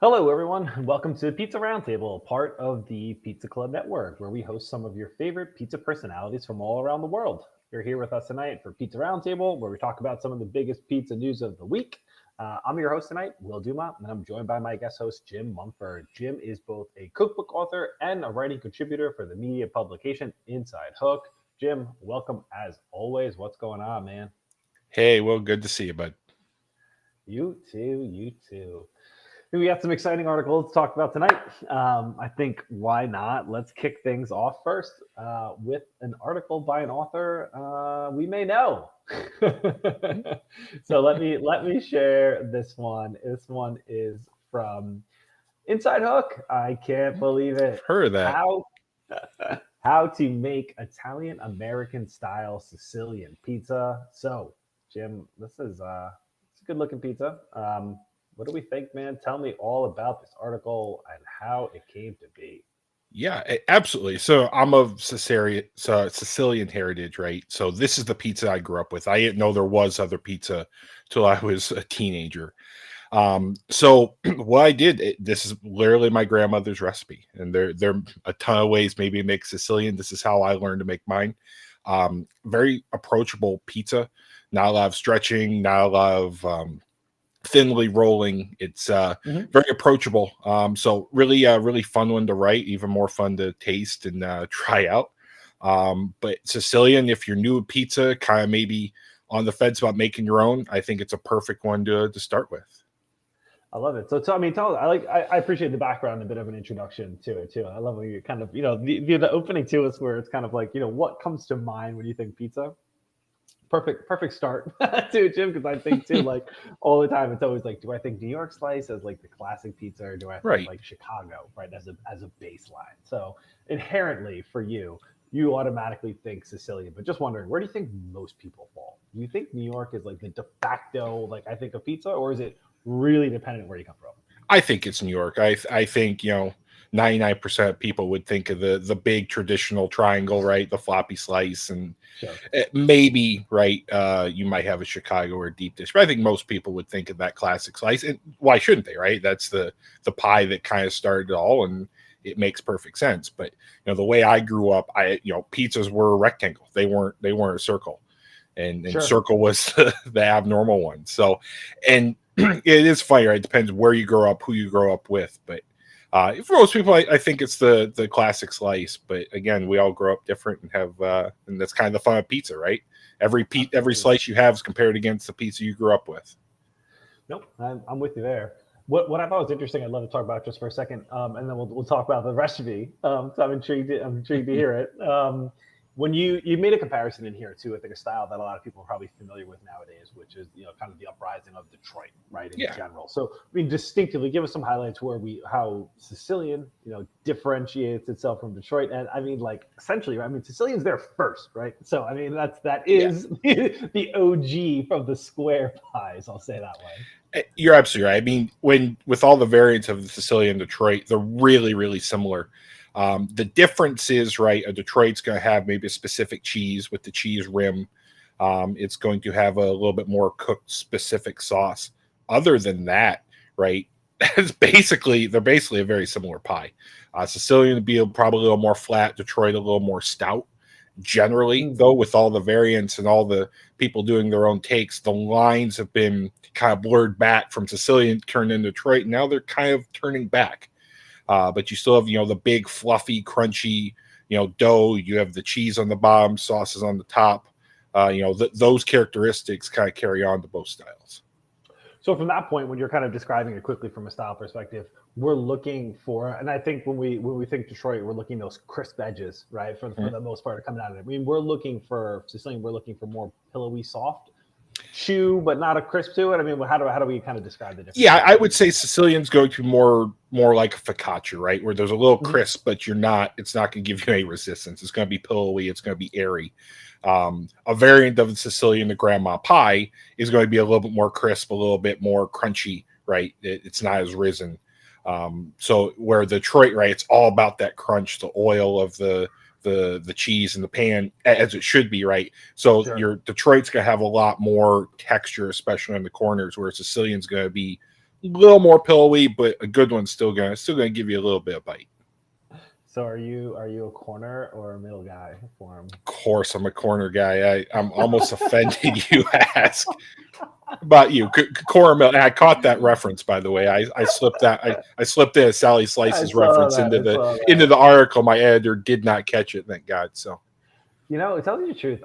Hello, everyone, and welcome to Pizza Roundtable, part of the Pizza Club Network, where we host some of your favorite pizza personalities from all around the world. You're here with us tonight for Pizza Roundtable, where we talk about some of the biggest pizza news of the week. I'm your host tonight, Will Dumas, and I'm joined by my guest host, Jim Mumford. Jim is both a cookbook author and a writing contributor for the media publication Inside Hook. Jim, welcome as always. What's going on, man? Hey, well, good to see you, bud. You too, you too. We got some exciting articles to talk about tonight. I think why not? Let's kick things off first with an article by an author we may know. So let me share this one. This one is from Inside Hook. I can't believe it. Heard of that. How to make Italian American style Sicilian pizza. So, Jim, this is it's a good looking pizza. What do we think, man? Tell me all about this article and how it came to be. Yeah, absolutely. So I'm of Sicilian heritage, right? So this is the pizza I grew up with. I didn't know there was other pizza till I was a teenager. So what I did, this is literally my grandmother's recipe, and there are a ton of ways maybe to make Sicilian. This is how I learned to make mine. Very approachable pizza, not a lot of stretching, not a lot of thinly rolling. It's Mhm. very approachable. So really fun one to write, even more fun to taste and try out. But Sicilian, if you're new at pizza, kind of maybe on the fence about making your own, I think it's a perfect one to start with. I love it. So, I mean, tell us. I appreciate the background, a bit of an introduction to it too. I love when you kind of, the opening to us where it's kind of like, what comes to mind when you think pizza. Perfect start to it, Jim, because I think too, like all the time, it's always like, do I think New York slice as like the classic pizza, or do I think Right. like Chicago, right, as a baseline? So inherently for you, you automatically think Sicilian. But just wondering, where do you think most people fall? Do you think New York is like the de facto, like I think of pizza, or is it really dependent where you come from? I think it's New York. I think 99% of people would think of the big traditional triangle, right? The floppy slice, and Sure. maybe right. You might have a Chicago or a deep dish, but I think most people would think of that classic slice. And why shouldn't they? Right? That's the pie that kind of started it all, and it makes perfect sense. But the way I grew up, pizzas were a rectangle. They weren't a circle, and Sure. circle was the abnormal one. So, and it is funny, right? It depends where you grow up, who you grow up with. But for most people, I think it's the classic slice. But again, we all grow up different and have, and that's kind of the fun of pizza, right? Every Absolutely. slice you have is compared against the pizza you grew up with. Nope, I'm with you there. What I thought was interesting, I'd love to talk about just for a second, and then we'll talk about the recipe. So I'm intrigued to hear it. When you made a comparison in here too, I think a style that a lot of people are probably familiar with nowadays, which is kind of the uprising of Detroit, right, in Yeah. general. So I mean, distinctively, give us some highlights where we how Sicilian differentiates itself from Detroit, and I mean like essentially, I mean Sicilian's there first, right? So I mean that Yeah. is the OG from the square pies. I'll say that way. You're absolutely right. I mean, when with all the variants of the Sicilian Detroit, they're really similar. The difference is, right, a Detroit's going to have maybe a specific cheese with the cheese rim. It's going to have a little bit more cooked specific sauce. Other than that, right, they're basically a very similar pie. Sicilian would be probably a little more flat, Detroit a little more stout. Generally, Mm. though, with all the variants and all the people doing their own takes, the lines have been kind of blurred back from Sicilian turned into Detroit. And now they're kind of turning back. But you still have, the big, fluffy, crunchy, dough. You have the cheese on the bottom, sauces on the top. Those characteristics kind of carry on to both styles. So from that point, when you're kind of describing it quickly from a style perspective, we're looking for, and I think when we think Detroit, we're looking those crisp edges, right? For Mhm. the most part, coming out of it. I mean, we're looking for Sicilian. We're looking for more pillowy, soft chew, but not a crisp to it. I mean, how do we kind of describe the Yeah, differences I there? would say Sicilian's going to be more like a focaccia, right? Where there's a little Mhm. crisp, but it's not going to give you any resistance. It's going to be pillowy. It's going to be airy. A variant of the Sicilian, the grandma pie, is going to be a little bit more crisp, a little bit more crunchy, right? It's not as risen. So where Detroit, right, it's all about that crunch, the oil of the cheese in the pan, as it should be, right? So Sure. your Detroit's gonna have a lot more texture, especially on the corners, where Sicilian's gonna be little more pillowy, but a good one's still gonna give you a little bit of bite. So are you a corner or a middle guy for him? Of course, I'm a corner guy. I'm almost offended you ask about you, corner milk. I caught that reference, by the way. I slipped that. I slipped in a Sally I Slice's saw reference that. I saw into that. the article. My editor did not catch it. Thank God. So You know, tell you the truth,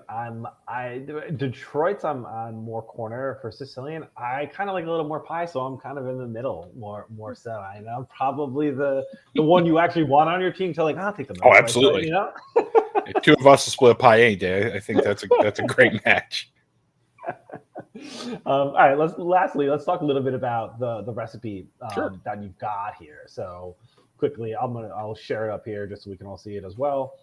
Detroit's I'm more corner for Sicilian. I kind of like a little more pie, so I'm kind of in the middle more so. I know I'm probably the one you actually want on your team to like. I'll take the oh, milk slice, but absolutely. If two of us will split a pie any day, I think that's a great match. All right. Let's talk a little bit about the recipe Sure. that you've got here. So quickly, I'll share it up here just so we can all see it as well.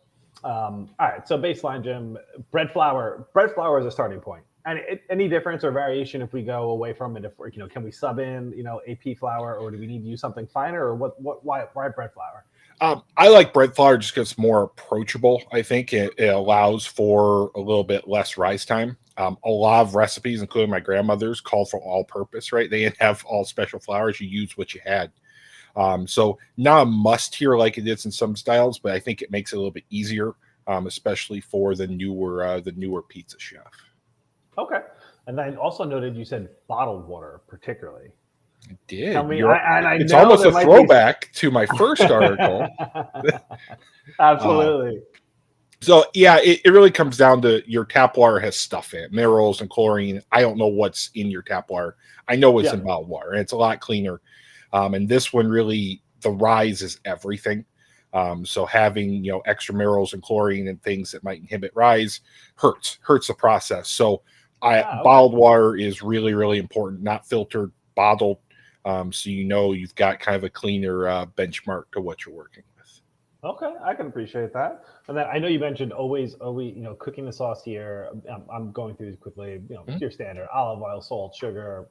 All right. So baseline, Jim, bread flour. Bread flour is a starting point. And any difference or variation if we go away from it? If can we sub in AP flour, or do we need to use something finer, or why bread flour? I like bread flour just because it's more approachable. I think it allows for a little bit less rise time. A lot of recipes, including my grandmother's, call for all-purpose. Right? They didn't have all special flours. You use what you had. So not a must here like it is in some styles, but I think it makes it a little bit easier, especially for the newer pizza chef. Okay. And then also noted you said bottled water, particularly. I did. Tell me, I It's know almost there a might be. throwback to my first article. Uh, Absolutely. so yeah, it really comes down to your tap water has stuff in it, minerals and chlorine. I don't know what's in your tap water. I know what's Yeah. in bottled water, and it's a lot cleaner. And this one really, the rise is everything. So having extra minerals and chlorine and things that might inhibit rise hurts the process. So Okay. bottled water is really really important, not filtered, bottled. So you've got kind of a cleaner benchmark to what you're working with. Okay, I can appreciate that. And then I know you mentioned always, cooking the sauce here. I'm going through this quickly. Mhm. Your standard olive oil, salt, sugar,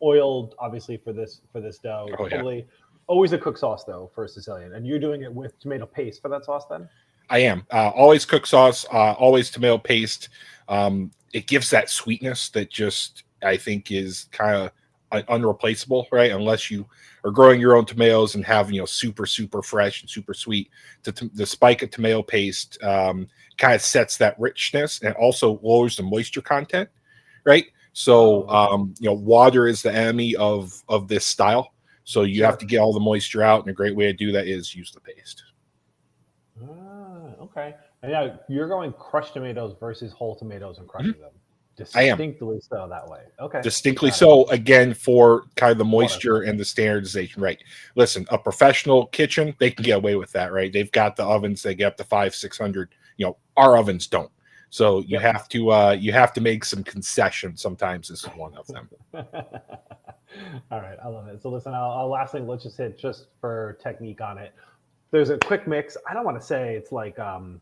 oiled, obviously for this dough. Oh yeah. Totally, always a cooked sauce though for Sicilian. And you're doing it with tomato paste for that sauce then? I am always cooked sauce, always tomato paste. It gives that sweetness that just I think is kind of unreplaceable, right? Unless you are growing your own tomatoes and have super super fresh and super sweet. The spike of tomato paste kind of sets that richness and also lowers the moisture content, right? So Oh, okay. water is the enemy of this style. So you have Sure. to get all the moisture out, and a great way to do that is use the paste. Okay. And now you're going crushed tomatoes versus whole tomatoes and Mhm. crushing them. I am. Distinctly so that way. Okay. Distinctly Got it. so, again, for kind of the Water. moisture and the standardization, right? Listen, a professional kitchen, they can get away with that, right? They've got the ovens, they get up to 500-600. Our ovens don't. So Yep. you have to make some concessions. Sometimes this is one of them. All right, I love it. So listen, last thing, let's just hit just for technique on it. There's a quick mix. I don't want to say it's like a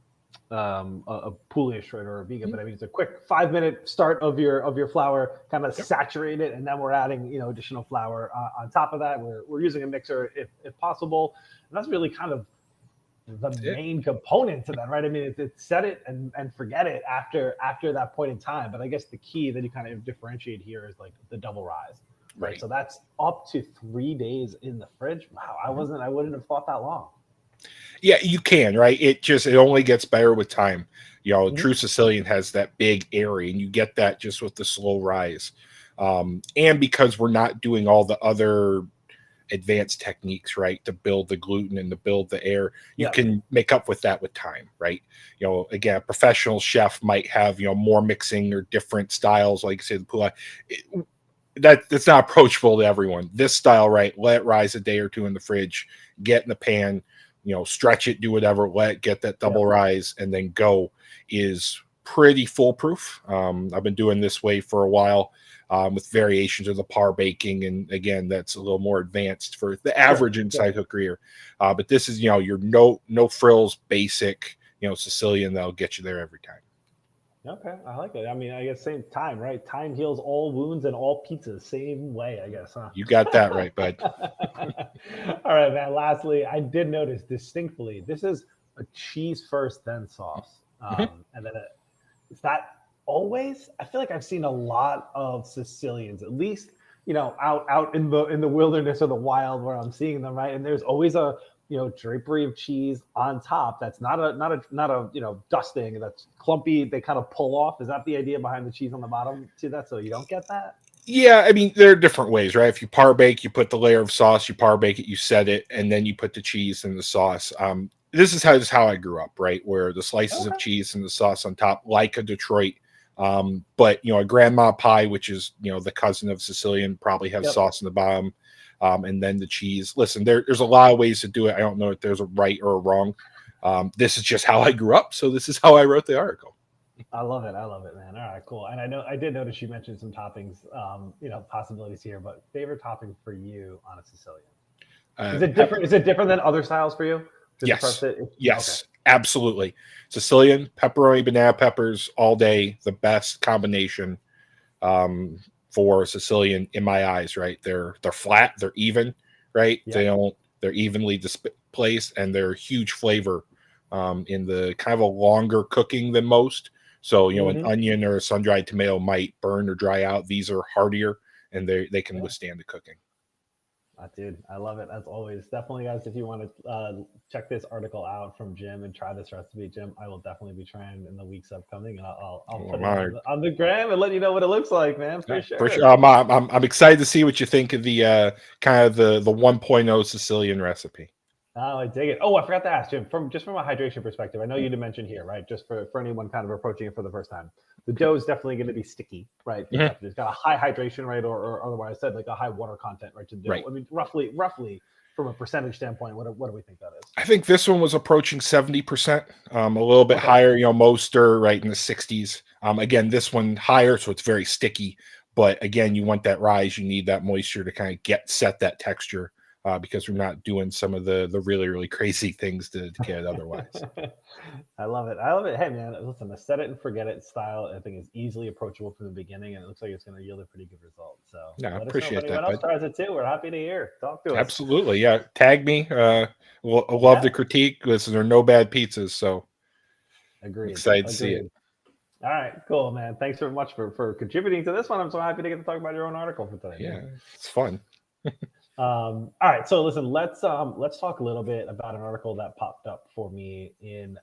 Polish or a vegan, but I mean it's a quick 5 minute start of your flour, kind of Yep. saturate it, and then we're adding additional flour on top of that. We're using a mixer if possible, and that's really kind of the That's it. main component to that, right? I mean, it's set it and forget it after that point in time. But I guess the key that you kind of differentiate here is like the double rise, right? Right. So that's up to 3 days in the fridge. Wow, Mhm. I wouldn't have thought that long. Yeah, you can, right? It only gets better with time. Mhm. True Sicilian has that big area, and you get that just with the slow rise. And because we're not doing all the other advanced techniques, right, to build the gluten and to build the air, you Yeah. can make up with that with time, right? Again, a professional chef might have more mixing or different styles, like say the pula. That's not approachable to everyone. This style, right? Let it rise a day or two in the fridge, get in the pan, stretch it, do whatever, let it get that Yeah. double rise, and then go is pretty foolproof. I've been doing this way for a while, with variations of the par baking, and again, that's a little more advanced for the Sure. average inside cooker. But this is your no frills, basic Sicilian that'll get you there every time. Okay, I like it. I mean, I guess same time, right? Time heals all wounds and all pizzas. Same way, I guess, huh? You got that right, bud. All right, man. Lastly, I did notice distinctly this is a cheese first, then sauce, Mhm. and then is that always? I feel like I've seen a lot of Sicilians, at least out in the wilderness or the wild where I'm seeing them, right? And there's always a drapery of cheese on top that's not a dusting that's clumpy. They kind of pull off. Is that the idea behind the cheese on the bottom to that, so you don't get that? Yeah, I mean, there are different ways, right? If you par bake, you put the layer of sauce, you par bake it, you set it, and then you put the cheese and the sauce. This is how I grew up, right? Where the slices of cheese and the sauce on top, like a Detroit. But a grandma pie, which is the cousin of Sicilian, probably has sauce in the bottom, and then the cheese. Listen, there's a lot of ways to do it. I don't know if there's a right or a wrong. This is just how I grew up, so this is how I wrote the article. I love it, man. All right, cool. And I did notice you mentioned some toppings, possibilities here. But favorite topping for you on a Sicilian? Is it different? Is it different than other styles for you? Yes. Yes, okay. Absolutely. Sicilian, pepperoni, banana peppers all day, the best combination for Sicilian in my eyes, right? They're flat, they're even, right? Yep. They're evenly placed, and they're huge flavor in the kind of a longer cooking than most. So, an onion or a sun-dried tomato might burn or dry out. These are hardier, and they can withstand the cooking. Dude, I love it. As always, definitely, guys, if you want to check this article out from Jim and try this recipe, Jim, I will definitely be trying in the weeks upcoming. I'll put it on the gram and let you know what it looks like, man. For sure. For sure. I'm excited to see what you think of the kind of the 1.0 Sicilian recipe. Oh, I dig it. Oh, I forgot to ask, Jim, from a hydration perspective, I know you did mention here, right, just for anyone kind of approaching it for the first time, the dough is definitely going to be sticky, right? It's got a high hydration, right, or otherwise said, like a high water content, right, to the dough. Right. I mean, roughly, from a percentage standpoint, what do we think that is? I think this one was approaching 70%, a little bit higher. Most are right in the 60s. Again, this one higher, so it's very sticky. But again, you want that rise. You need that moisture to kind of set that texture. Because we're not doing some of the really, really crazy things to get it otherwise. I love it. Hey, man, listen, the set it and forget it style, I think, is easily approachable from the beginning, and it looks like it's going to yield a pretty good result. So, I appreciate that. Anyone else tries it too? We're happy to hear. Talk to us. Absolutely, yeah. Tag me. We'll love the critique. Listen, there are no bad pizzas, so agreed. Excited to see it. All right, cool, man. Thanks very much for contributing to this one. I'm so happy to get to talk about your own article for today. Yeah, it's fun. All right, so listen, let's talk a little bit about an article that popped up for me in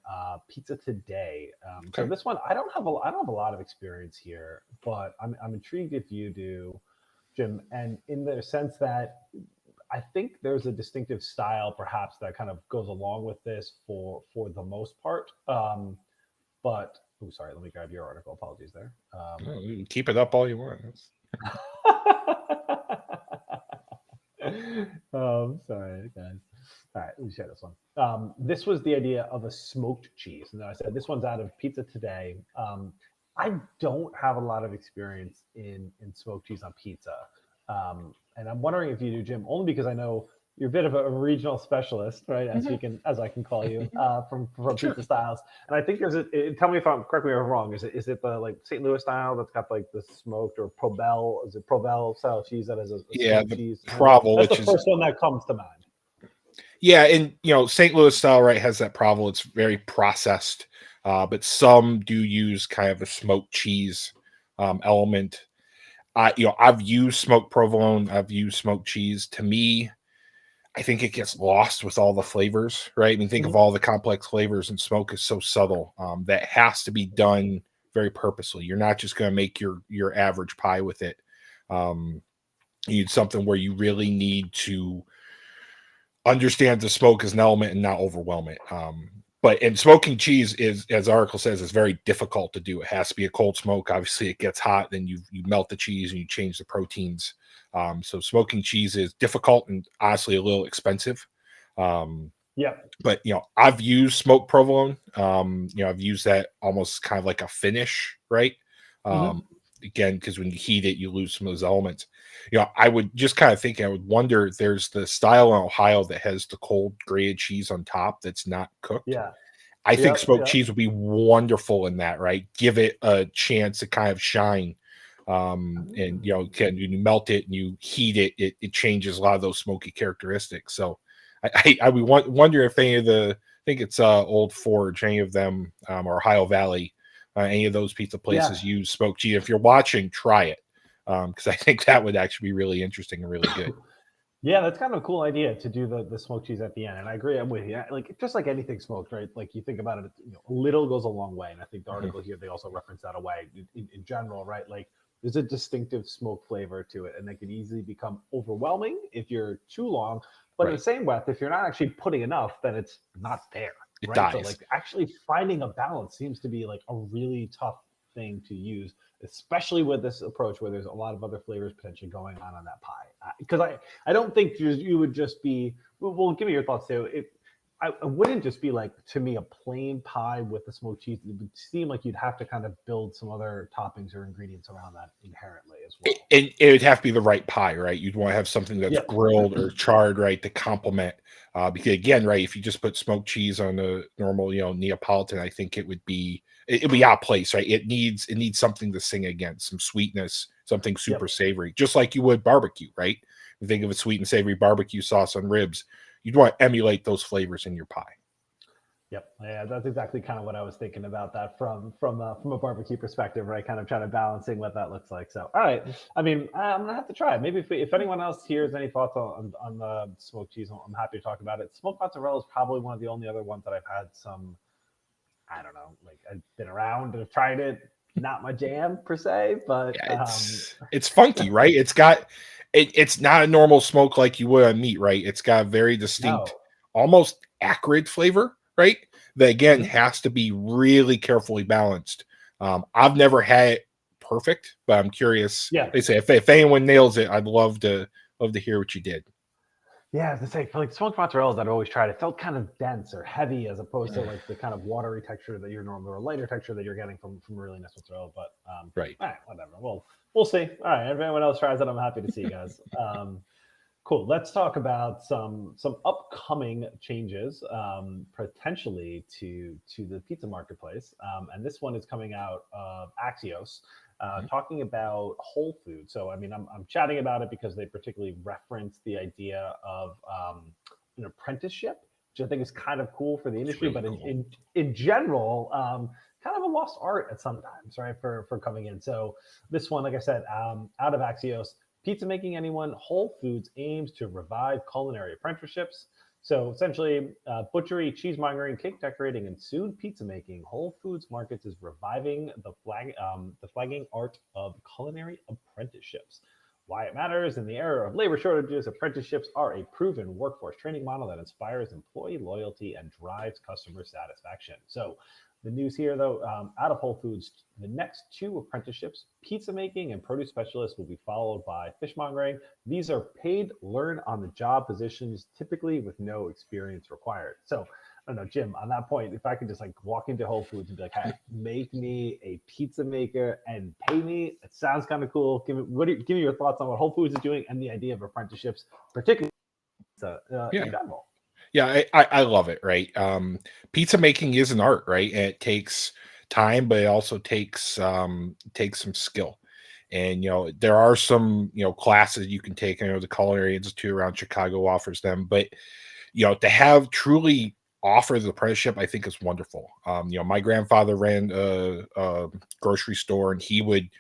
Pizza Today. So this one, I don't have a lot of experience here, but I'm intrigued if you do, Jim, and in the sense that I think there's a distinctive style perhaps that kind of goes along with this for the most part. But sorry, let me grab your article. Apologies there. Keep it up all you want. Sorry, guys. All right, let me share this one. This was the idea of a smoked cheese. And I said, this one's out of Pizza Today. I don't have a lot of experience in smoked cheese on pizza. And I'm wondering if you do, Jim, only because I know you're a bit of a regional specialist, right? As I can call you, from Pizza Styles. And I think tell me correct me if I'm wrong. Is it the like St. Louis style that's got like the smoked, or Provel? Is it Provel style cheese that is a smoked cheese? Provel, that's the first one that comes to mind. Yeah, and St. Louis style, right, has that Provel. It's very processed, but some do use kind of a smoked cheese element. I've used smoked provolone. I've used smoked cheese. To me, I think it gets lost with all the flavors, right? I mean, think of all the complex flavors, and smoke is so subtle that has to be done very purposely. You're not just going to make your average pie with it. You need something where you really need to understand the smoke as an element and not overwhelm it. But smoking cheese is, as the article says, is very difficult to do. It has to be a cold smoke. Obviously, it gets hot, then you melt the cheese and you change the proteins. So smoking cheese is difficult and honestly a little expensive. Yeah. But I've used smoked provolone. I've used that almost kind of like a finish, right? Again, because when you heat it, you lose some of those elements. I would just kind of think, I would wonder if there's the style in Ohio that has the cold grated cheese on top that's not cooked. Yeah. I think smoked cheese would be wonderful in that, right? Give it a chance to kind of shine. And you melt it and you heat it, it changes a lot of those smoky characteristics. So I would wonder if any of I think it's Old Forge, any of them, or Ohio Valley, any of those pizza places use smoked cheese. If you're watching, try it. because I think that would actually be really interesting and really good. Yeah, that's kind of a cool idea to do the smoked cheese at the end. And I agree, I'm with you. Like just like anything smoked, right? Like you think about it, a little goes a long way. And I think the Mhm. article here they also reference that away in general, right? Like there's a distinctive smoke flavor to it, and that can easily become overwhelming if you're too long. But in the Right. same breath, if you're not actually putting enough, then it's not there, It right? So dies. like actually finding a balance seems to be like a really tough thing to use, especially with this approach where there's a lot of other flavors potentially going on that pie. Because I don't think you would just be. Well, give me your thoughts too. I wouldn't just be like to me a plain pie with the smoked cheese. It would seem like you'd have to kind of build some other toppings or ingredients around that inherently as well. It would have to be the right pie, right? You'd want to have something that's Yeah. grilled or charred, right, to complement. Because again, right, if you just put smoked cheese on a normal, Neapolitan, I think it'd be out of place, right? It needs something to sing against, some sweetness, something super Yep. savory, just like you would barbecue, right? You think of a sweet and savory barbecue sauce on ribs, you'd want to emulate those flavors in your pie. Yep. Yeah, that's exactly kind of what I was thinking about that from a barbecue perspective, right? Kind of trying to balancing what that looks like. So, all right. I mean, I'm gonna have to try it. Maybe if anyone else hears any thoughts on the smoked cheese, I'm happy to talk about it. Smoked mozzarella is probably one of the only other ones that I've had some. I don't know, like I've been around and have tried it. Not my jam per se, but Yeah, it's funky, right? It's not a normal smoke like you would on meat, right? It's got a very distinct, no. almost acrid flavor, right? That again Hmm. has to be really carefully balanced. I've never had it perfect, but I'm curious. Yeah. They say if anyone nails it, I'd love to hear what you did. Yeah, I was gonna say for like smoked mozzarellas I'd always tried, it felt kind of dense or heavy as opposed to like the kind of watery texture that you're normally or lighter texture that you're getting from really nice mozzarella. But Right. all right, whatever. We'll see. All right, if anyone else tries it, I'm happy to see you guys. Cool. Let's talk about some upcoming changes potentially to the pizza marketplace. And this one is coming out of Axios, Mhm. talking about Whole Foods. So I mean, I'm chatting about it because they particularly reference the idea of an apprenticeship, which I think is kind of cool for the It's industry, really but cool. in general, kind of a lost art at sometimes, right? For coming in. So this one, like I said, out of Axios. Pizza Making Anyone, Whole Foods aims to revive culinary apprenticeships. So essentially, butchery, cheesemongering, cake decorating, and soon pizza making. Whole Foods Markets is reviving the flagging art of culinary apprenticeships. Why it matters in the era of labor shortages, apprenticeships are a proven workforce training model that inspires employee loyalty and drives customer satisfaction. So the news here, though, out of Whole Foods, the next two apprenticeships, pizza making and produce specialists, will be followed by fishmongering. These are paid, learn on the job positions, typically with no experience required. So, I don't know, Jim, on that point, if I could just like walk into Whole Foods and be like, hey, make me a pizza maker and pay me, it sounds kind of cool. Give me your thoughts on what Whole Foods is doing and the idea of apprenticeships, particularly pizza Yeah. in general. Yeah, I love it, right? Pizza making is an art, right? And it takes time, but it also takes some skill. And there are some classes you can take. I know the Culinary Institute around Chicago offers them, but to have truly offer the apprenticeship, I think is wonderful. My grandfather ran a grocery store, and he would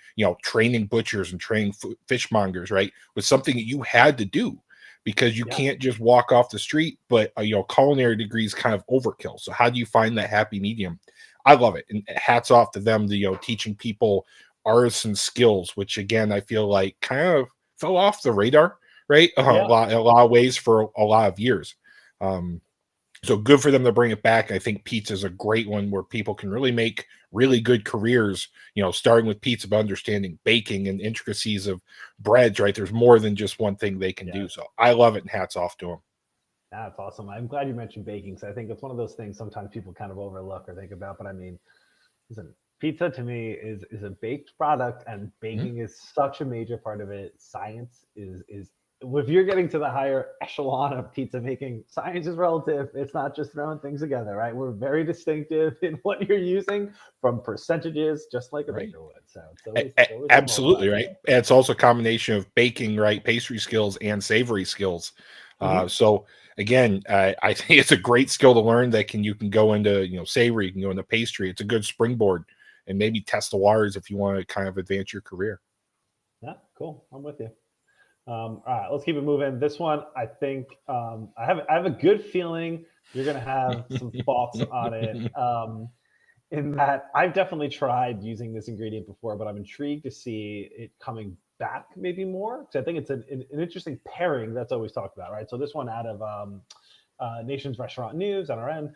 training butchers and training fishmongers, right, was something that you had to do because you Yeah. can't just walk off the street. But culinary degrees kind of overkill. So how do you find that happy medium? I love it, and hats off to them. Teaching people artisan skills, which again I feel like kind of fell off the radar, right? Yeah. A lot of ways for a lot of years. Um, so good for them to bring it back. I think pizza is a great one where people can really make really good careers, starting with pizza, but understanding baking and intricacies of breads, right? There's more than just one thing they can Yeah. do. So I love it, and hats off to them. That's awesome. I'm glad you mentioned baking because I think it's one of those things sometimes people kind of overlook or think about. But I mean, listen, pizza to me is a baked product, and Mhm. baking is such a major part of it. Science is if you're getting to the higher echelon of pizza making, science is relative. It's not just throwing things together, right? We're very distinctive in what you're using from percentages, just like a Right. baker would. So it's always a Absolutely, multiplier. right. And it's also a combination of baking, right, pastry skills and savory skills. Hmm. So again, I think it's a great skill to learn that you can go into savory, you can go into pastry. It's a good springboard, and maybe test the waters if you want to kind of advance your career. Yeah. Cool. I'm with you. All right, let's keep it moving. This one, I think I have a good feeling you're gonna have some thoughts on it. In that I've definitely tried using this ingredient before, but I'm intrigued to see it coming back maybe more because I think it's an interesting pairing that's always talked about, right? So this one out of Nation's Restaurant News, NRN,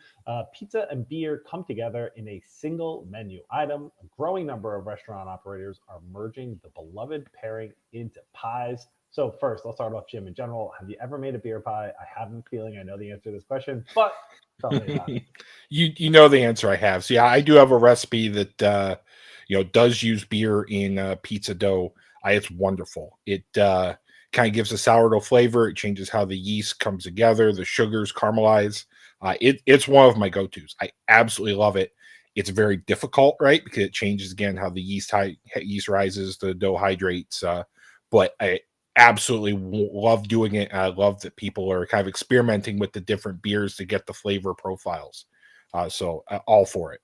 pizza and beer come together in a single menu item. A growing number of restaurant operators are merging the beloved pairing into pies. So first, I'll start off, Jim. In general, have you ever made a beer pie? I have a feeling I know the answer to this question, but tell me about it. You know the answer I have. So yeah, I do have a recipe that does use beer in pizza dough. It's wonderful. It kind of gives a sourdough flavor. It changes how the yeast comes together. The sugars caramelize. It's one of my go-tos. I absolutely love it. It's very difficult, right? Because it changes again how the yeast rises, the dough hydrates. But I absolutely love doing it. I love that people are kind of experimenting with the different beers to get the flavor profiles. So all for it.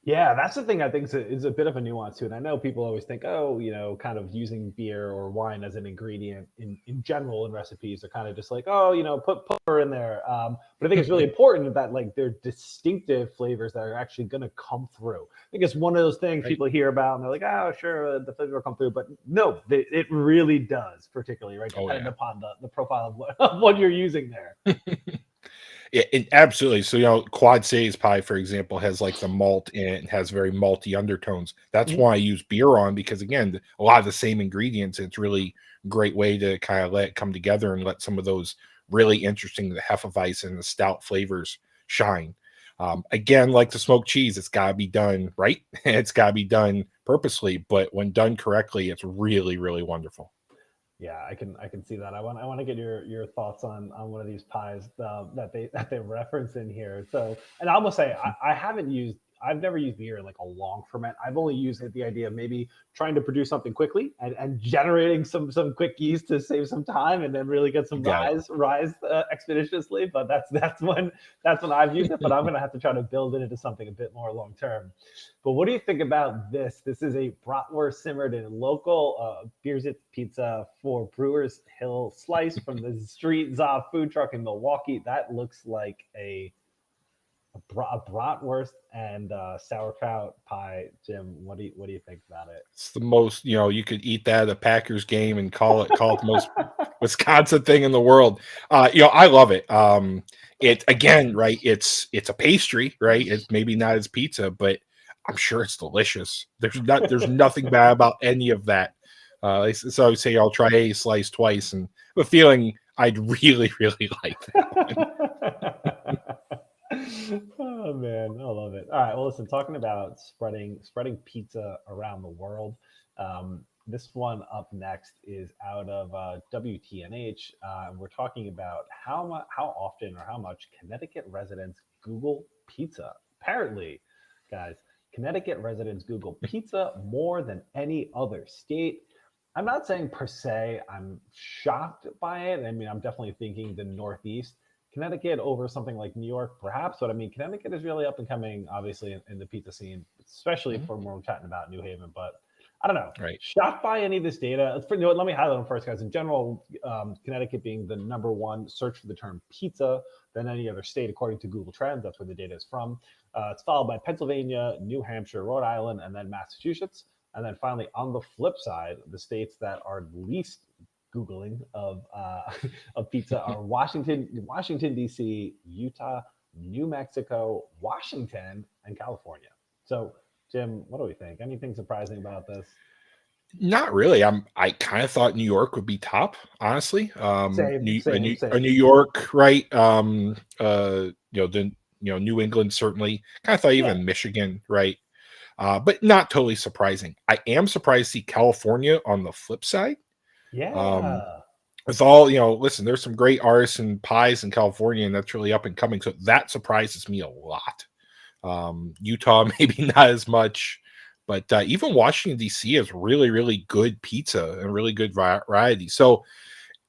Yeah, that's the thing I think is a bit of a nuance to it. I know people always think, oh, kind of using beer or wine as an ingredient in general in recipes are kind of just like, oh, put her in there. But I think it's really important that like they're distinctive flavors that are actually going to come through. I think it's one of those things Right. people hear about and they're like, oh, sure, the flavor will come through. But no, it really does, particularly, right? Oh Depending yeah. upon the profile of what you're using there. Absolutely. So, quad say's pie, for example, has like the malt in it and has very malty undertones. That's Mhm. why I use beer on because, again, a lot of the same ingredients. It's really great way to kind of let it come together and let some of those really interesting, the Hefeweizen and the stout flavors shine. Again, like the smoked cheese, it's got to be done right. It's got to be done purposely, but when done correctly, it's really, really wonderful. Yeah, I can see that. I want to get your thoughts on one of these pies that they reference in here. So, and I almost say I've never used beer in like a long ferment. I've only used it the idea of maybe trying to produce something quickly and generating some quick yeast to save some time and then really get some Got rise expeditiously. But that's when I've used it. But I'm gonna have to try to build it into something a bit more long term. But what do you think about this? This is a bratwurst simmered in local Beersitz pizza for Brewers Hill slice from the Street Za food truck in Milwaukee. That looks like a bratwurst and sauerkraut pie. Jim, what do you think about it? It's the most, you could eat that at a Packers game and call it the most Wisconsin thing in the world. I love it. It again, right? It's a pastry, right? It's maybe not as pizza, but I'm sure it's delicious. There's nothing bad about any of that. So I would say I'll try a slice twice, and a feeling I'd really, really like that one. Oh man, I love it. All right, well, listen, talking about spreading pizza around the world. This one up next is out of WTNH. We're talking about how often or how much Connecticut residents Google pizza. Apparently, guys, Connecticut residents Google pizza more than any other state. I'm not saying per se I'm shocked by it. I mean, I'm definitely thinking the Northeast. Connecticut over something like New York, perhaps. But I mean, Connecticut is really up and coming, obviously, in the pizza scene, especially Mhm. from when we're chatting about New Haven. But I don't know. Right. Shocked by any of this data? Let me highlight them first, guys. In general, Connecticut being the number one search for the term pizza than any other state, according to Google Trends. That's where the data is from. It's followed by Pennsylvania, New Hampshire, Rhode Island, and then Massachusetts. And then finally, on the flip side, the states that are least Googling of pizza are Washington D.C., Utah, New Mexico, Washington, and California. So, Jim, what do we think? Anything surprising about this? Not really. I kind of thought New York would be top, honestly. Same, same, New same. York, right? New England certainly. Kind of thought Yeah, even Michigan, right? But not totally surprising. I am surprised to see California on the flip side. Um, yeah, with all, listen, there's some great artists and pies in California, and that's really up and coming. So that surprises me a lot. Utah, maybe not as much, but even Washington D.C. has really, really good pizza and really good variety. So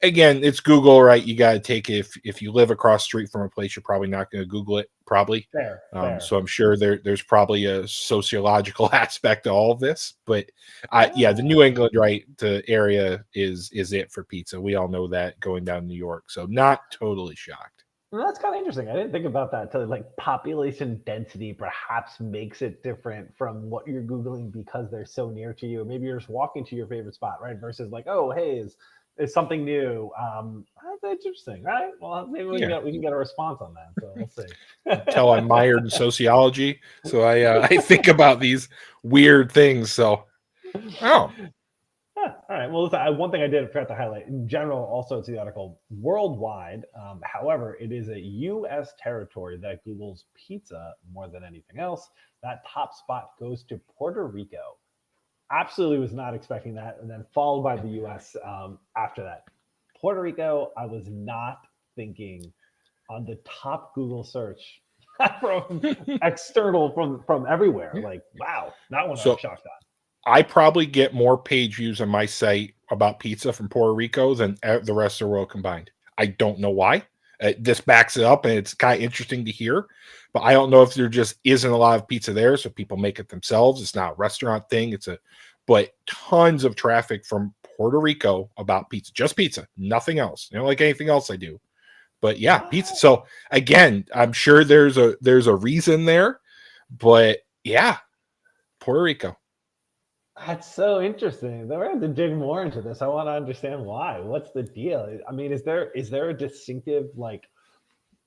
again, it's Google, right? You got to take it if you live across the street from a place, you're probably not going to Google it. probably. Fair. So I'm sure there's probably a sociological aspect to all of this, but yeah, the New England the area is it for pizza. We all know that going down to New York, so not totally shocked. Well, that's kind of interesting. I didn't think about that. To like population density perhaps makes it different from what you're googling because they're so near to you. Maybe you're just walking to your favorite spot, right? Versus like, oh, hey, is something new. That's interesting, right? Well, maybe we can get a response on that. So we'll see. Tell I'm mired in sociology, so I think about these weird things. So oh. Yeah, all right. Well, listen, one thing I did forgot to highlight in general, also to the article, worldwide. However, it is a U.S. territory that Google's pizza more than anything else. That top spot goes to Puerto Rico. Absolutely was not expecting that, and then followed by the U.S. After that. Puerto Rico, I was not thinking on the top Google search from external from everywhere. Like, wow, that one I was shocked on. I probably get more page views on my site about pizza from Puerto Rico than the rest of the world combined. I don't know why. This backs it up, and it's kind of interesting to hear. But I don't know if there just isn't a lot of pizza there, so people make it themselves. It's not a restaurant thing. But tons of traffic from Puerto Rico about pizza, just pizza, nothing else. You know, like anything else I do. But yeah, pizza. So again, I'm sure there's a reason there, but yeah, Puerto Rico. That's so interesting. We're going to dig more into this. I want to understand why. What's the deal? I mean, is there a distinctive like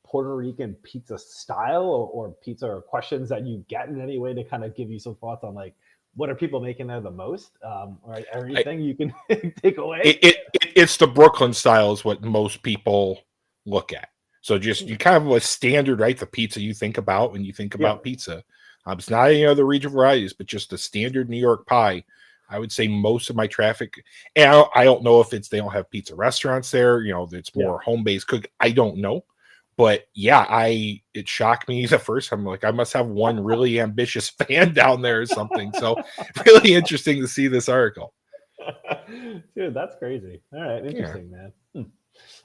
Puerto Rican pizza style or pizza or questions that you get in any way to kind of give you some thoughts on like what are people making there the most, or anything you can take away? It's the Brooklyn style is what most people look at. So just you kind of a standard, right? The pizza you think about when you think about pizza. It's not any other regional varieties, but just the standard New York pie. I would say most of my traffic, and I don't know if they don't have pizza restaurants there. You know, it's more home-based cook. I don't know. But yeah, it shocked me the first time. Like, I must have one really ambitious fan down there or something. So really interesting to see this article. Dude, that's crazy. All right, interesting, man.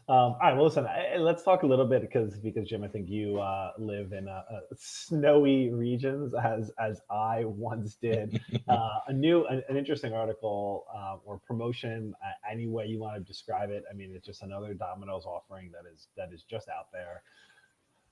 All right, well, listen, let's talk a little bit because Jim, I think you live in snowy regions as I once did. An interesting article or promotion, any way you want to describe it. I mean, it's just another Domino's offering that is just out there.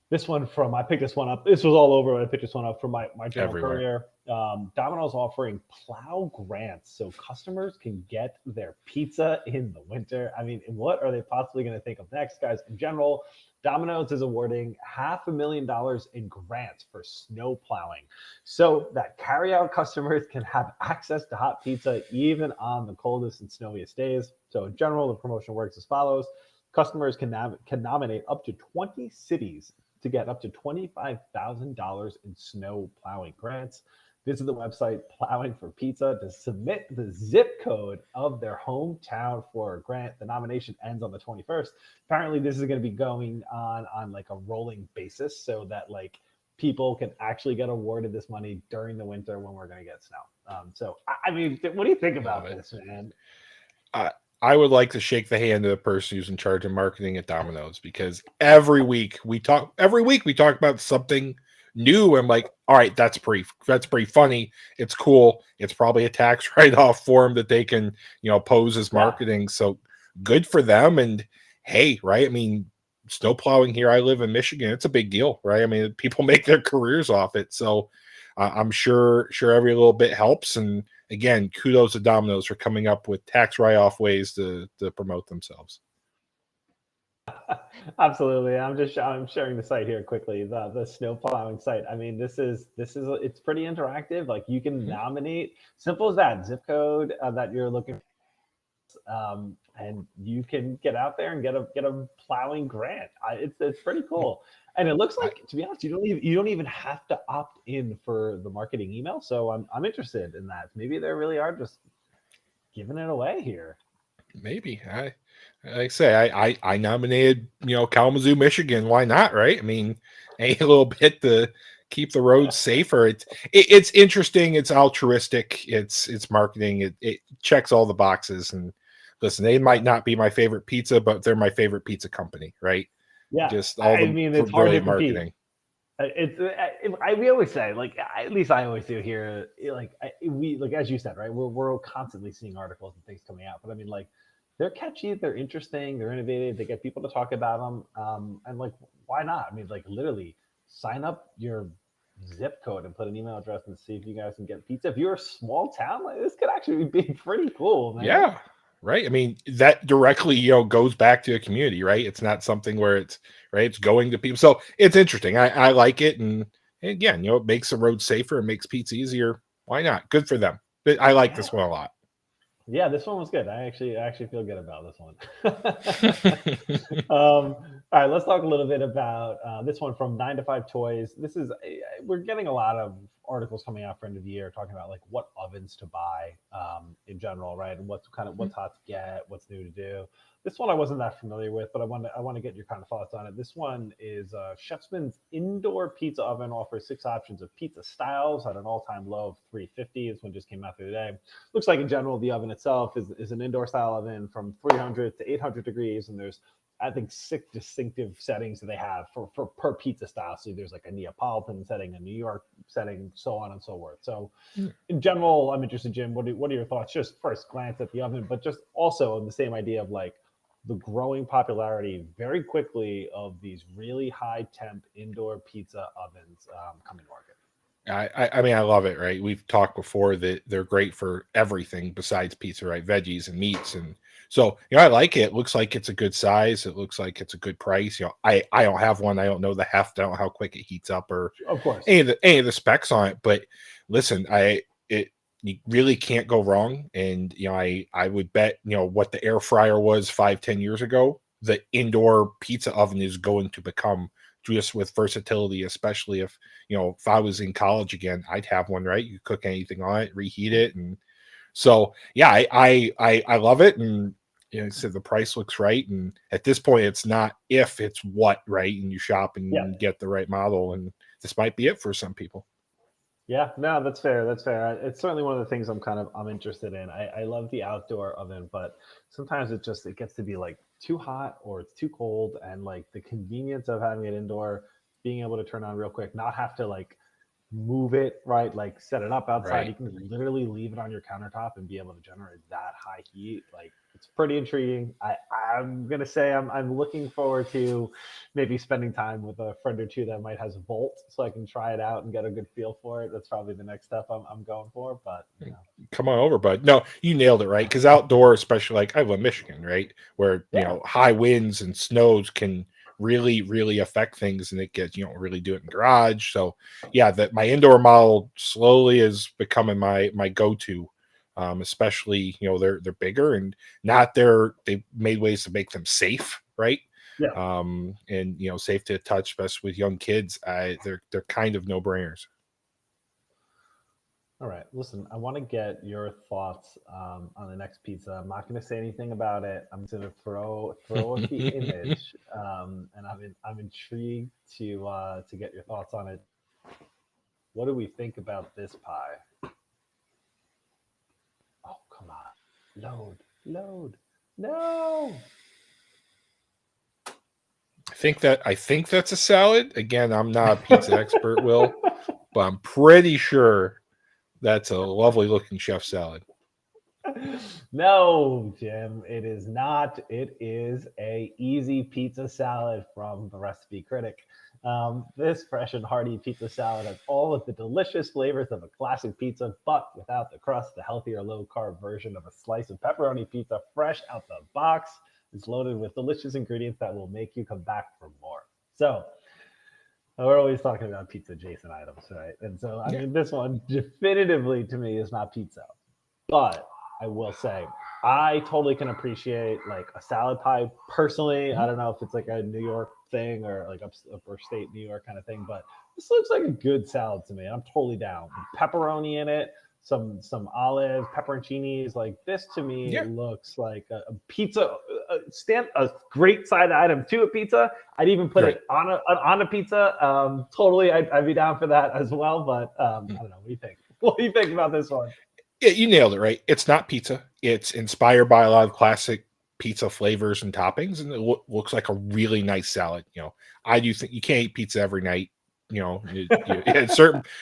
This one I picked this one up. This was all over. I picked this one up from my Journal Courier. Domino's offering plow grants so customers can get their pizza in the winter. I mean, what are they possibly going to think of next, guys? In general, Domino's is awarding $500,000 in grants for snow plowing so that carryout customers can have access to hot pizza even on the coldest and snowiest days. So in general, the promotion works as follows. Customers can nominate up to 20 cities to get up to $25,000 in snow plowing grants. Visit the website Plowing for Pizza to submit the zip code of their hometown for a grant. The nomination ends on the 21st. Apparently, this is going to be going on like a rolling basis so that like people can actually get awarded this money during the winter when we're going to get snow. So, I mean, what do you think about this, man? I would like to shake the hand of the person who's in charge of marketing at Domino's because every week we talk about something new. I'm like, all right, that's pretty funny. It's cool. It's probably a tax write-off form that they can, pose as marketing. So good for them. And hey, right. I mean, snow plowing here. I live in Michigan. It's a big deal, right? I mean, people make their careers off it. So I'm sure every little bit helps. And again, kudos to Domino's for coming up with tax write-off ways to promote themselves. Absolutely. I'm sharing the site here quickly. The snow plowing site. I mean, it's pretty interactive. Like you can nominate, simple as that, zip code that you're looking for, and you can get out there and get a plowing grant. It's pretty cool. And it looks like, to be honest, you don't even have to opt in for the marketing email. So I'm interested in that. Maybe they really are just giving it away here. Maybe. I nominated, Kalamazoo, Michigan. Why not, right? I mean, a little bit to keep the roads safer. It's interesting. It's altruistic. It's marketing. It checks all the boxes. And listen, they might not be my favorite pizza, but they're my favorite pizza company, right? Yeah, just all the it's hard to marketing. We always say, like, at least I always do here, we, like, as you said, right, we're constantly seeing articles and things coming out, but I mean, like, they're catchy, they're interesting, they're innovative, they get people to talk about them, and like, why not? I mean, like, literally sign up your zip code and put an email address and see if you guys can get pizza. If you're a small town, like, this could actually be pretty cool, man. Yeah. Right. I mean, that directly, goes back to the community, right? It's not something where it's right, it's going to people. So it's interesting. I like it. And again, it makes the road safer, it makes pizza easier. Why not? Good for them. But I like Yeah. this one a lot. Yeah, this one was good. I actually feel good about this one. All right, let's talk a little bit about this one from 9 to 5 Toys. We're getting a lot of articles coming out for end of the year talking about like what ovens to buy in general, right? And what's hot to get, what's new to do. This one I wasn't that familiar with, but I want to get your kind of thoughts on it. This one is Chefsman's indoor pizza oven offers 6 options of pizza styles at an all-time low of 350. This one just came out the other day. Looks like in general the oven itself is an indoor style oven from 300 to 800 degrees, and there's I think 6 distinctive settings that they have for per pizza style. So there's like a Neapolitan setting, a New York setting, so on and so forth. So in general, I'm interested, Jim. What are your thoughts? Just first glance at the oven, but just also on the same idea of like the growing popularity very quickly of these really high temp indoor pizza ovens coming to market. I mean, I love it, right? We've talked before that they're great for everything besides pizza, right? Veggies and meats. And so, I like it. It looks like it's a good size. It looks like it's a good price. I don't have one. I don't know the heft. I don't know how quick it heats up or Of course. any of the specs on it. But listen, you really can't go wrong. And, I would bet, what the air fryer was 5-10 years ago, the indoor pizza oven is going to become just with versatility, especially if I was in college again, I'd have one, right? You cook anything on it, reheat it. And so, yeah, I love it. And, so the price looks right. And at this point, it's not if, it's what, right? And you shop Yeah. and get the right model. And this might be it for some people. Yeah, no, that's fair. That's fair. It's certainly one of the things I'm interested in. I love the outdoor oven, but sometimes it gets to be like too hot or it's too cold, and like the convenience of having it indoor, being able to turn on real quick, not have to like move it, right, like set it up outside. Right. You can literally leave it on your countertop and be able to generate that high heat. Like it's pretty intriguing. I'm gonna say I'm looking forward to maybe spending time with a friend or two that might has a Volt, so I can try it out and get a good feel for it. That's probably the next step I'm going for. But Come on over, bud. No, you nailed it, right? Because outdoor, especially like I live in Michigan, right, where yeah, high winds and snows can really, really affect things, and it gets you don't really do it in garage. So, yeah, that my indoor model slowly is becoming my go to, especially they're bigger and not they've made ways to make them safe, right? yeah. And safe to touch, especially with young kids. They're kind of no brainers. All right, listen, I want to get your thoughts on the next pizza. I'm not going to say anything about it. I'm just going to throw up the image, and I'm intrigued to get your thoughts on it. What do we think about this pie? Oh, come on, load, no. I think that's a salad. Again, I'm not a pizza expert, Will, but I'm pretty sure that's a lovely looking chef salad. No, Jim, it is not. It is a easy pizza salad from the Recipe Critic. This fresh and hearty pizza salad has all of the delicious flavors of a classic pizza, but without the crust. The healthier, low-carb version of a slice of pepperoni pizza, fresh out the box, is loaded with delicious ingredients that will make you come back for more. So, we're always talking about pizza adjacent items, right? And so, I Yeah. mean, this one definitively to me is not pizza. But I will say, I totally can appreciate like a salad pie personally. I don't know if it's like a New York thing or like upper state New York kind of thing, but this looks like a good salad to me. I'm totally down. Pepperoni in it, some olives, pepperoncinis. Like this to me Yeah. looks like a pizza a great side item to a pizza. I'd even put Right. it on a pizza. Totally, I'd be down for that as well. But I don't know. What do you think? What do you think about this one? Yeah, you nailed it, right? It's not pizza. It's inspired by a lot of classic pizza flavors and toppings, and it looks like a really nice salad. I do think you can't eat pizza every night. at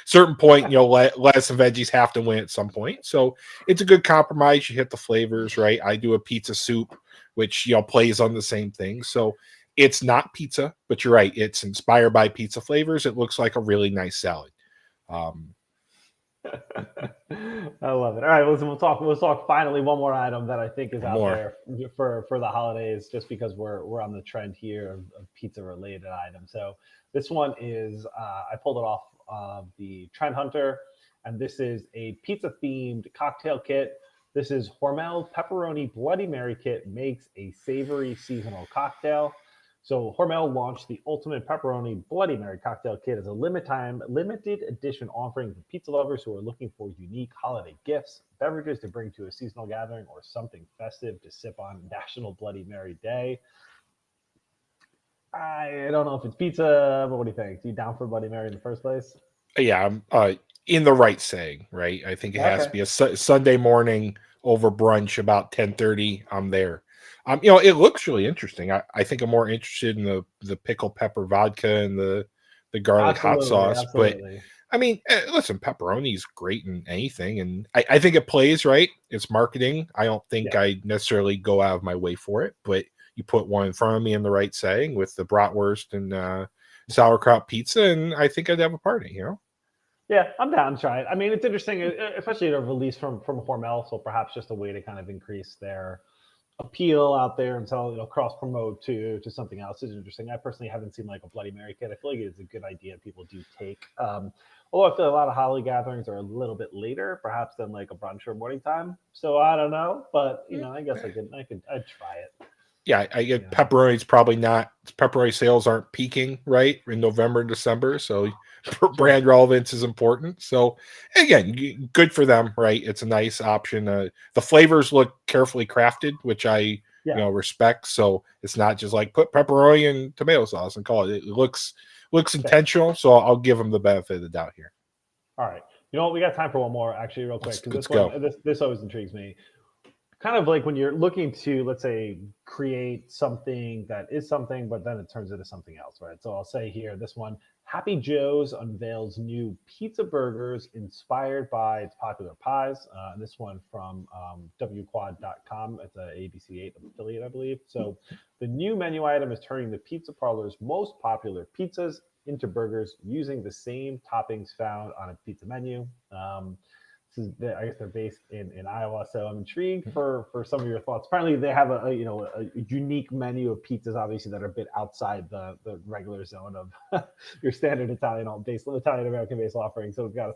certain point, lettuce and veggies have to win at some point. So it's a good compromise. You hit the flavors, right? I do a pizza soup, which plays on the same thing. So it's not pizza, but you're right. It's inspired by pizza flavors. It looks like a really nice salad. I love it. All right, listen, we'll talk finally one more item that I think is out there for the holidays, just because we're on the trend here of pizza related items. So this one is I pulled it off of the Trend Hunter, and this is a pizza themed cocktail kit. This is Hormel Pepperoni Bloody Mary Kit makes a savory seasonal cocktail. So Hormel launched the Ultimate Pepperoni Bloody Mary Cocktail Kit as a limited edition offering for pizza lovers who are looking for unique holiday gifts, beverages to bring to a seasonal gathering, or something festive to sip on National Bloody Mary Day. I don't know if it's pizza, but what do you think? Are you down for Bloody Mary in the first place? Yeah, I'm in the right saying, right? I think it has to be a Sunday morning over brunch about 10:30. I'm there. It looks really interesting. I think I'm more interested in the pickle pepper vodka and the garlic hot sauce. Absolutely. But I mean, listen, pepperoni is great in anything, and I think it plays right. It's marketing. I don't think I necessarily go out of my way for it, but you put one in front of me in the right setting with the bratwurst and sauerkraut pizza, and I think I'd have a party. Yeah, I'm down to try it. I mean, it's interesting, especially a release from Hormel, so perhaps just a way to kind of increase their appeal out there and tell cross promote to something else is interesting. I personally haven't seen like a Bloody Mary kit. I feel like it's a good idea people do take. Although I feel a lot of holiday gatherings are a little bit later, perhaps than like a brunch or morning time. So I don't know, but I guess I'd try it. Yeah, I get pepperoni's probably not. Pepperoni sales aren't peaking right in November and December, so brand relevance is important. So again, good for them, right? It's a nice option. The flavors look carefully crafted, which I respect. So it's not just like put pepperoni and tomato sauce and call it. It looks intentional. So I'll give them the benefit of the doubt here. All right, you know what? We got time for one more, actually, real quick, because this always intrigues me. Kind of like when you're looking to, let's say, create something that is something, but then it turns into something else, right? So I'll say here, this one, Happy Joe's unveils new pizza burgers inspired by its popular pies. This one from wquad.com. It's an ABC8 affiliate, I believe. So the new menu item is turning the pizza parlor's most popular pizzas into burgers using the same toppings found on a pizza menu. I guess they're based in Iowa, so I'm intrigued for some of your thoughts. Apparently, they have a unique menu of pizzas, obviously, that are a bit outside the regular zone of your standard Italian American based offering. So we've got a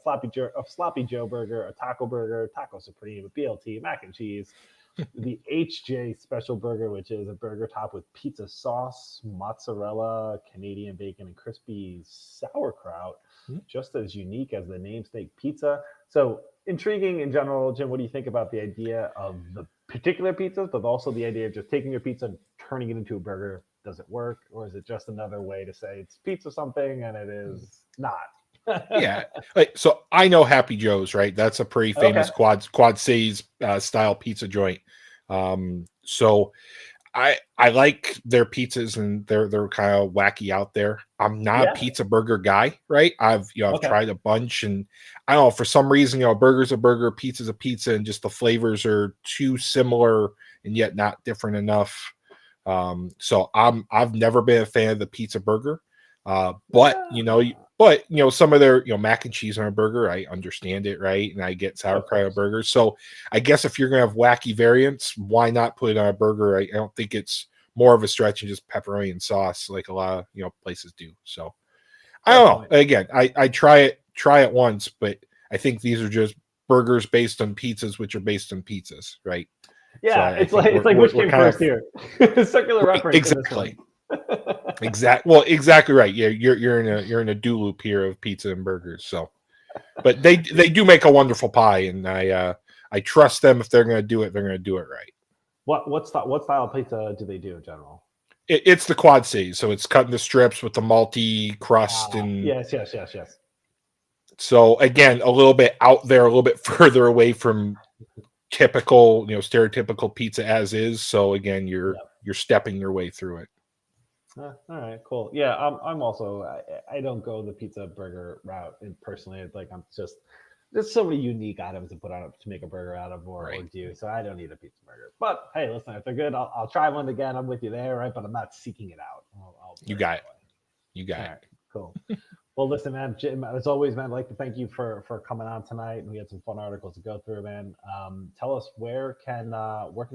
sloppy Joe burger, a taco supreme, a BLT, mac and cheese, the HJ special burger, which is a burger topped with pizza sauce, mozzarella, Canadian bacon, and crispy sauerkraut, just as unique as the namesake pizza. So intriguing in general. Jim, what do you think about the idea of the particular pizzas, but also the idea of just taking your pizza and turning it into a burger? Does it work, or is it just another way to say it's pizza something and it is not? Yeah, so I know Happy Joe's, right? That's a pretty famous Quad Cities style pizza joint. So I like their pizzas, and they're kind of wacky out there. I'm not a pizza burger guy, right? I've tried a bunch, and I don't know, for some reason, a burger's a burger, pizza's a pizza, and just the flavors are too similar and yet not different enough. So I've never been a fan of the pizza burger. But some of their mac and cheese on a burger, I understand it, right? And I get sauerkraut on burgers. So I guess if you're gonna have wacky variants, why not put it on a burger? I don't think it's more of a stretch than just pepperoni and sauce like a lot of places do. So I don't know. Again, I try it once, but I think these are just burgers based on pizzas, which are based on pizzas, right? Yeah, so it's like which came first here? Circular reference. Exactly. Exactly right. Yeah, you're in a do loop here of pizza and burgers. So, but they do make a wonderful pie, and I trust them. If they're going to do it, they're going to do it right. What style of pizza do they do in general? It's the Quad Cities, so it's cutting the strips with the malty crust and yes. So again, a little bit out there, a little bit further away from typical, stereotypical pizza as is. So again, you're stepping your way through it. All right, cool. Yeah, I'm also I don't go the pizza burger route, and personally, it's like I'm just there's so many unique items to put on it to make a burger out of or Right. do. So I don't need a pizza burger. But hey, listen, if they're good, I'll try one again. I'm with you there, right? But I'm not seeking it out. I'll You put it got that it. way. You got All it. right, cool. Well, listen, man, Jim, as always, man, I'd like to thank you for coming on tonight. We had some fun articles to go through, man. Tell us where can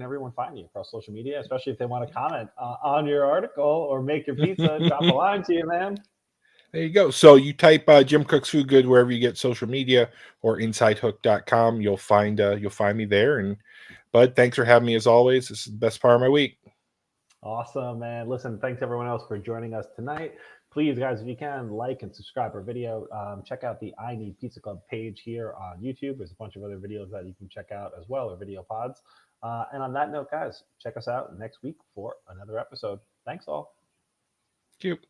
everyone find you across social media, especially if they want to comment on your article or make your pizza. Drop a line to you, man. There you go. So you type Jim Cook's Food Good wherever you get social media or insidehook.com. You'll find me there. And Bud, thanks for having me as always. This is the best part of my week. Awesome, man. Listen, thanks everyone else for joining us tonight. Please, guys, if you can, like and subscribe our video. Check out the I Need Pizza Club page here on YouTube. There's a bunch of other videos that you can check out as well, or video pods. And on that note, guys, check us out next week for another episode. Thanks all. Cute.